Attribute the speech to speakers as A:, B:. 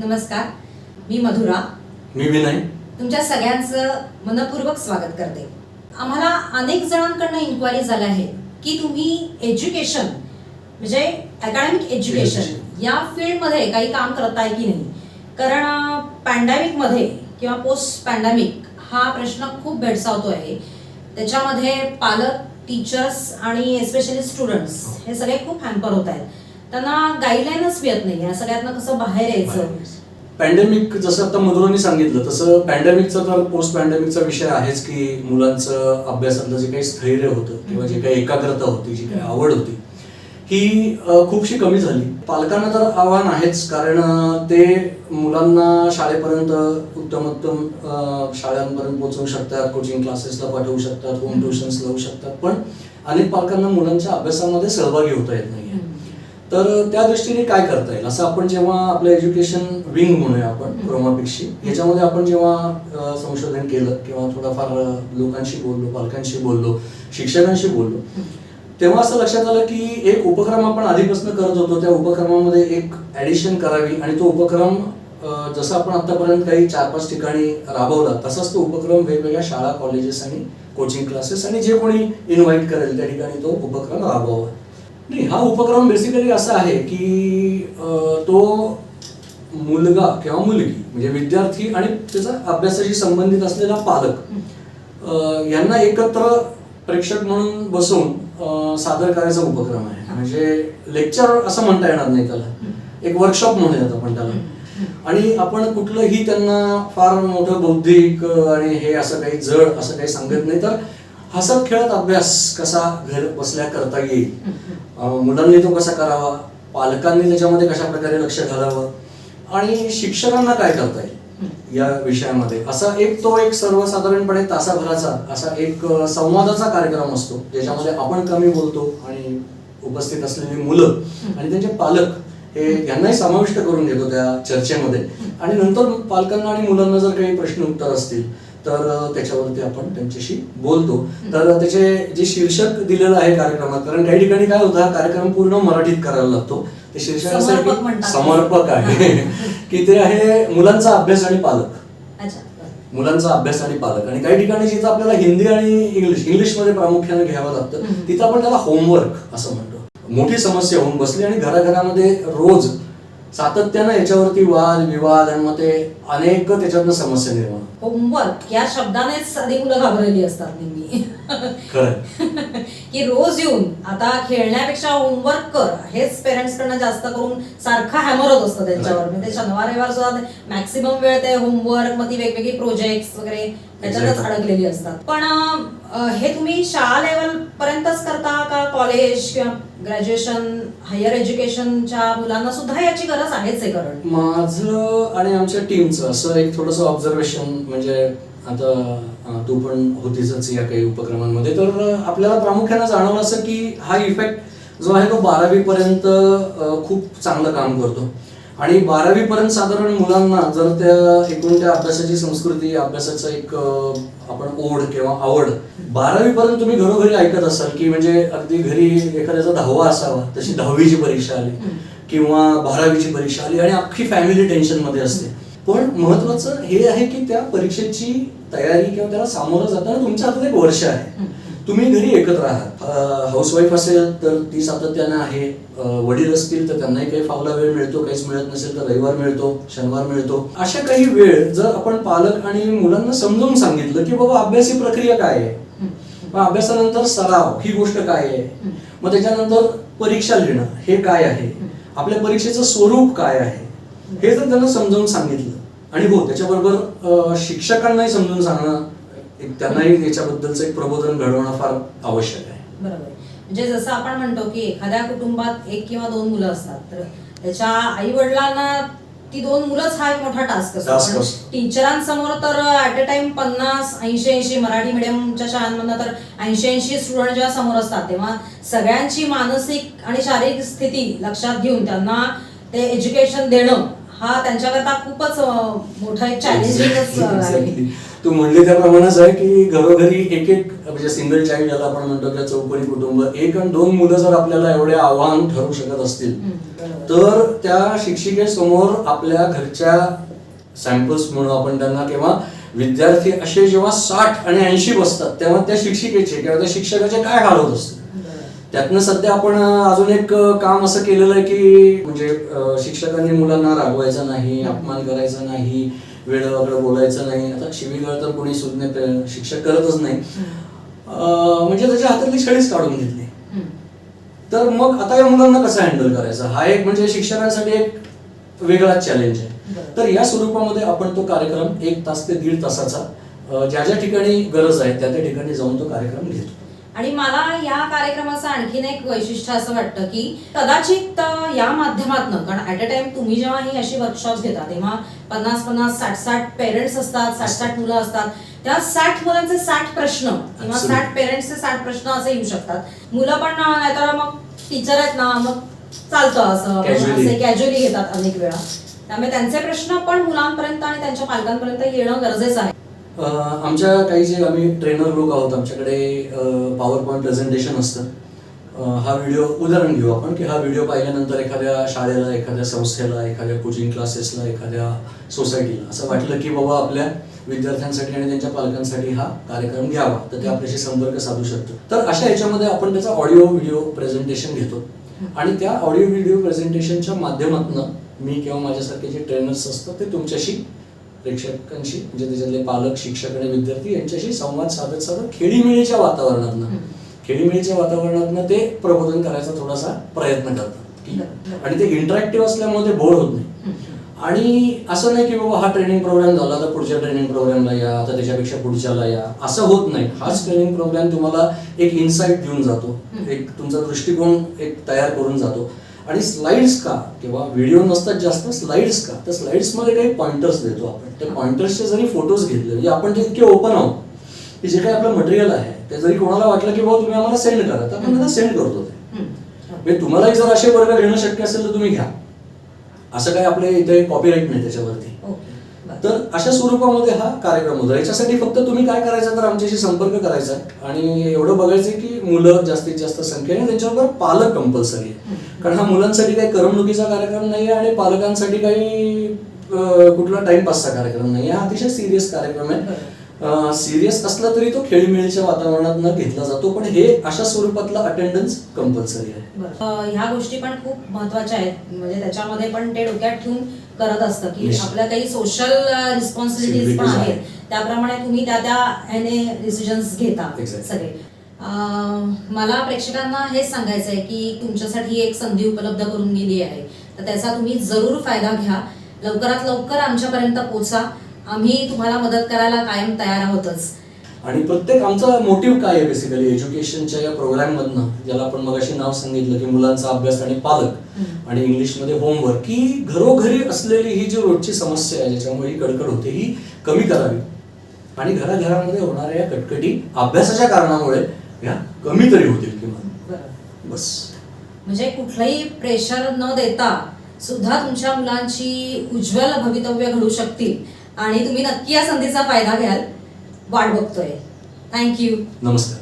A: नमस्कार, मी मधुरा.
B: मी विनय.
A: तुमच्या सगळ्यांचं मनपूर्वक स्वागत करते. आम्हाला अनेक जणांकडून इन्क्वायरी झाल्या आहेत की तुम्ही एज्युकेशन म्हणजे अकॅडमिक एज्युकेशन या फील्डमध्ये काही काम करताय की नाही. कारण पॅन्डेमिकमध्ये किंवा पोस्ट पॅन्डेमिक हा प्रश्न खूप भेडसावतो आहे. त्याच्यामध्ये पालक, टीचर्स आणि एस्पेशली स्टुडंट्स हे सगळे खूप हॅम्पर होत आहेत. त्यांना गाईडलाईनच मिळत नाही या सगळ्यातनं कसं बाहेर यायचं.
B: पॅन्डेमिक जसं आता मधुरांनी सांगितलं तसं पॅन्डेमिकचा तर पोस्ट पॅन्डेमिकचा विषय आहेच की मुलांचं अभ्यासातलं जे काही स्थैर्य होतं किंवा जे काही एकाग्रता होती, जी काही आवड होती ही खूपशी कमी झाली. पालकांना तर आव्हान आहेच, कारण ते मुलांना शाळेपर्यंत उत्तमोत्तम शाळांपर्यंत पोहोचवू शकतात, कोचिंग क्लासेसला पाठवू शकतात, होम ट्युशन्स लावू शकतात, पण अनेक पालकांना मुलांच्या अभ्यासामध्ये सहभागी होता येत नाहीये. तर त्या दृष्टीने काय करता येईल असं आपण जेव्हा आपलं एज्युकेशन विंग म्हणूया आपण क्रोमापिक्सची, ह्याच्यामध्ये आपण जेव्हा संशोधन केलं किंवा थोडाफार लोकांशी बोललो, पालकांशी बोललो, शिक्षकांशी बोललो, तेव्हा असं लक्षात आलं की एक उपक्रम आपण आधीपासून करत होतो, त्या उपक्रमामध्ये एक ऍडिशन करावी आणि तो उपक्रम जसं आपण आतापर्यंत काही 4-5 ठिकाणी राबवला तसाच तो उपक्रम वेगवेगळ्या शाळा, कॉलेजेस आणि कोचिंग क्लासेस आणि जे कोणी इन्व्हाइट करेल त्या ठिकाणी तो उपक्रम राबवावा. नाही, हा उपक्रम बेसिकली असा आहे की तो मुलगा किंवा मुलगी म्हणजे विद्यार्थी आणि त्याचा अभ्यासाशी संबंधित असलेला पालक यांना एकत्र प्रेक्षक म्हणून बसवून सादर करायचा उपक्रम आहे. म्हणजे लेक्चर असं म्हणता येणार नाही त्याला, एक वर्कशॉप म्हणूयात आपण त्याला. आणि आपण कुठलंही त्यांना फार मोठं बौद्धिक आणि हे असं काही जड असं काही सांगत नाही, तर हसत खेळत अभ्यास कसा घर बसल्या करता येईल, मुलांनी तो कसा करावा, पालकांनी त्याच्यामध्ये कशा प्रकारे लक्ष घालावं आणि शिक्षकांना काय करता येईल या विषयामध्ये, असा एक सर्वसाधारणपणे तासाभराचा असा एक संवादाचा कार्यक्रम असतो, ज्याच्यामध्ये आपण कमी बोलतो आणि उपस्थित असलेली मुलं आणि त्यांचे पालक हे यांनाही समाविष्ट करून घेतो त्या चर्चेमध्ये. आणि नंतर पालकांना आणि मुलांना जर काही प्रश्न उत्तर असतील तर त्याच्यावरती आपण त्यांच्याशी बोलतो. तर त्याचे जे शीर्षक दिलेलं आहे कार्यक्रमात, कारण काही ठिकाणी काय होतं, हा कार्यक्रम पूर्ण मराठीत करायला लागतो, ते शीर्षक असं आहे की समर्पक आहे की ते आहे मुलांचा अभ्यास आणि पालक. मुलांचा अभ्यास आणि पालक. आणि काही ठिकाणी जिथं आपल्याला हिंदी आणि इंग्लिशमध्ये प्रामुख्याने घ्यावं लागतं तिथं आपण त्याला होमवर्क असं म्हणतो. मोठी समस्या होऊन बसली आणि घराघरामध्ये रोज सातत्यानं याच्यावरती वाद विवाद आणि मग ते अनेक त्याच्यातनं समस्या निर्माण.
A: होमवर्क या शब्दानेच आधी मुलं घाबरलेली असतात नेहमी.
B: खरं
A: की रोज येऊन आता खेळण्यापेक्षा होमवर्क कर हेच पेरेंट्स कडनं जास्त करून सारखा हॅमर होत असतं त्यांच्यावर. म्हणजे शनिवार रविवार सुद्धा मॅक्सिमम वेळ ते होमवर्क, मग ती वेगवेगळी प्रोजेक्ट वगैरे त्याच्यातच अडकलेली असतात. पण हे तुम्ही शाळा लेवल पर्यंतच करता का कॉलेज किंवा ग्रॅज्युएशन, हायर एज्युकेशनच्या मुलांना सुद्धा याची गरज आहेच आहे? कारण
B: माझं आणि आमच्या टीमचं असं एक थोडंसं ऑब्झर्वेशन, म्हणजे आता तू पण होतीच या काही उपक्रमांमध्ये, तर आपल्याला प्रामुख्याने जाणवलं असं की हा इफेक्ट जो आहे तो 12वी पर्यंत खूप चांगलं काम करतो. आणि 12वी पर्यंत साधारण मुलांना जर एकूण त्या अभ्यासाची संस्कृती, अभ्यासाचं एक आपण ओढ किंवा आवड 12वी पर्यंत तुम्ही घरोघरी ऐकत असाल की म्हणजे अगदी घरी एखाद्याचा 10वा असावा तशी 10वीची परीक्षा आली किंवा 12वीची परीक्षा आली आणि अख्खी फॅमिली टेन्शन मध्ये असते. पण महत्वाचं हे आहे की त्या परीक्षेची तयारी किंवा त्याला सामोरं जाताना तुमच्या हातात एक वर्ष आहे. तुम्ही घरी एकत्र आहात. हाऊसवाईफ असेल तर ती सातत्याने आहे, वडील असतील तर त्यांनाही काही फावला वेळ मिळतो, काहीच मिळत नसेल तर रविवार मिळतो, शनिवार मिळतो. अशा काही वेळ जर आपण पालक आणि मुलांना समजावून सांगितलं की बाबा अभ्यास ही प्रक्रिया काय आहे, मग अभ्यासानंतर सराव ही गोष्ट काय आहे, मग त्याच्यानंतर परीक्षा लिहिणं हे काय आहे, आपल्या परीक्षेचं स्वरूप काय आहे, हे जर त्यांना समजावून सांगितलं आणि हो त्याच्याबरोबर शिक्षकांनाही समजून सांगणं, त्यांनाही याच्याबद्दलचं एक प्रबोधन घडवणं फार आवश्यक आहे.
A: बरोबर. म्हणजे जसं आपण म्हणतो की एखाद्या कुटुंबात 1 किंवा 2 मुलं असतात, तर त्याच्या आई वडिलांना ती 2 मुलंच हा एक मोठा टास्क असतो. टीचरांसमोर तर ऍट अ टाइम 50-80 मराठी मीडियमच्या शाळांमधनं तर 80 स्टुडंट जेव्हा समोर असतात तेव्हा सगळ्यांची मानसिक आणि शारीरिक स्थिती लक्षात घेऊन त्यांना ते एज्युकेशन देणं हा त्यांच्याकरता खूपच मोठा एक चॅलेंजिंगच आहे.
B: तू म्हणली त्याप्रमाणेच आहे की घरोघरी एक एक म्हणजे सिंगल चाइल्ड ज्याला आपण म्हणतो किंवा चौकोनी कुटुंब, 1 आणि 2 मुलं जर आपल्याला एवढे आव्हान ठरू शकत असतील तर त्या शिक्षिकेसमोर आपल्या घरच्या सॅम्पल्स म्हणून आपण त्यांना, किंवा विद्यार्थी असे जेव्हा 60 आणि 80 बसतात तेव्हा त्या शिक्षिकेचे किंवा त्या शिक्षकाचे काय हाल होत असते. त्यातनं सध्या आपण अजून एक काम असं केलेलं आहे की म्हणजे शिक्षकांनी मुलांना रागवायचं नाही, अपमान करायचा नाही, वेळं वाकडं बोलायचं नाही. आता शिवीगाळ तर कोणी सुज्ञ शिक्षक करतच नाही, म्हणजे त्याच्या हातातली छडीच काढून घेतली. तर मग आता या मुलांना कसं हँडल करायचं, हा एक म्हणजे शिक्षकांसाठी एक वेगळाच चॅलेंज आहे. तर या स्वरूपामध्ये आपण तो कार्यक्रम 1 तास ते 1.5 तासाचा ज्या ज्या ठिकाणी गरज आहे त्या त्या ठिकाणी जाऊन तो कार्यक्रम घेतो.
A: आणि मला या कार्यक्रमाचं आणखीन एक वैशिष्ट्य असं वाटतं की कदाचित या माध्यमातून, कारण ऍट अ टाइम तुम्ही जेव्हा ही अशी वर्कशॉप घेता तेव्हा 50-50, 60-60 पेरेंट्स असतात, 60-60 मुलं असतात. त्या 60 मुलांचे 60 प्रश्न किंवा 60 पेरेंट्सचे 60 प्रश्न असे येऊ शकतात. मुलं पण नाहीतर मग टीचर आहेत ना, मग चालतं असं कॅज्युअली घेतात अनेक वेळा. त्यामुळे त्यांचे प्रश्न पण मुलांपर्यंत आणि त्यांच्या पालकांपर्यंत येणं गरजेचं आहे.
B: आमच्या काही जे आम्ही ट्रेनर लोक आहोत, आमच्याकडे पॉवर पॉईंट प्रेझेंटेशन असतं. हा व्हिडिओ उदाहरण घेऊ आपण की हा व्हिडिओ पाहिल्यानंतर एखाद्या शाळेला, एखाद्या संस्थेला, एखाद्या कोचिंग क्लासेसला, एखाद्या सोसायटीला असं वाटलं की बाबा आपल्या विद्यार्थ्यांसाठी आणि त्यांच्या पालकांसाठी हा कार्यक्रम घ्यावा, तर ते आपल्याशी संपर्क साधू शकतो. तर अशा ह्याच्यामध्ये आपण त्याचा ऑडिओ व्हिडिओ प्रेझेंटेशन घेतो आणि त्या ऑडिओ व्हिडिओ प्रेझेंटेशनच्या माध्यमातून मी किंवा माझ्यासारखे जे ट्रेनर्स असतात ते तुमच्याशी, प्रेक्षकांशी, म्हणजे त्याच्यातले पालक, शिक्षक आणि विद्यार्थी यांच्याशी संवाद साधत साधत खेळीमेळीच्या वातावरणातनं ते प्रबोधन करायचा थोडासा प्रयत्न करतात. आणि ते इंटरॅक्टिव्ह असल्यामुळे ते बोर होत नाही. आणि असं नाही की बाबा हा ट्रेनिंग प्रोग्राम झाला तर पुढच्या ट्रेनिंग प्रोग्रामला या, आता त्याच्यापेक्षा पुढच्याला या, असं होत नाही. हाच ट्रेनिंग प्रोग्राम तुम्हाला एक इन्साइट देऊन जातो, एक तुमचा दृष्टिकोन एक तयार करून जातो. आणि स्लाइड्स का किंवा व्हिडिओ नसतात जास्त, स्लाइड्स का, तर स्लाइड्स मध्ये काही पॉइंटर्स देतो आपण. त्या पॉइंटर्सचे जरी फोटोज घेतले म्हणजे आपण ते इतके ओपन आहोत की जे काही आपलं मटेरियल आहे ते जरी कोणाला वाटलं की बाबा तुम्ही आम्हाला सेंड करा तर आपण त्यांना सेंड करतो. ते म्हणजे तुम्हालाही जर असे वर्ग घेणं शक्य असेल तर तुम्ही घ्या, असं काही आपल्या इथे कॉपीराईट नाही त्याच्यावरती. तर अशा स्वरूपामध्ये हा कार्यक्रम होता. याच्यासाठी फक्त तुम्ही काय करायचं तर आमच्याशी संपर्क करायचा आणि एवढं बघायचं की मुलं जास्तीत जास्त संख्येने, त्यांच्याबरोबर पालक कंपल्सरी आहे. कारण हा मुलांसाठी काही करमणुकीचा कार्यक्रम नाही आहे आणि पालकांसाठी काही कुठला टाइमपासचा कार्यक्रम नाही आहे. हा अतिशय सिरियस कार्यक्रम आहे. सिरियस असला तरी तो खेळीमेळीच्या वातावरणात न घेतला जातो, पण हे अशा स्वरूपातला अटेंडन्स कंपल्सरी आहे.
A: ह्या गोष्टी पण खूप महत्वाच्या आहेत, म्हणजे त्याच्यामध्ये पण ते डोक्यात ठेवून करत असतं की आपल्या काही सोशल रिस्पॉन्सिबिलिटीज पण आहेत, त्याप्रमाणे तुम्ही त्या ह्याने डिसिजन्स घेता सगळे. मला प्रेक्षकांना हेच सांगायचं आहे की तुमच्यासाठी एक संधी उपलब्ध करून गेली आहे, तर त्याचा तुम्ही जरूर फायदा घ्या. लवकरात लवकर आमच्यापर्यंत पोहोचा, आम्ही तुम्हाला मदत करायला कायम तयार आहोतच.
B: आणि प्रत्येक आमचा मोटिव्ह काय आहे बेसिकली एज्युकेशनच्या या प्रोग्राम मधनं, ज्याला आपण मगाशी नाव सांगितलं की मुलांचा अभ्यास आणि पालक आणि इंग्लिशमध्ये होमवर्क, की घरोघरी असलेली ही जी रोजची समस्या आहे ज्याच्यामुळे ही कडकड होते ही कमी करावी आणि घराघरामध्ये होणाऱ्या या कटकटी अभ्यासाच्या कारणामुळे या कमी तरी होतील किंवा बस.
A: म्हणजे कुठलंही प्रेशर न देता सुद्धा तुमच्या मुलांची उज्ज्वल भवितव्य घडू शकतील आणि तुम्ही नक्की या संधीचा फायदा घ्याल. वाट बघतोय. थँक्यू.
B: नमस्कार.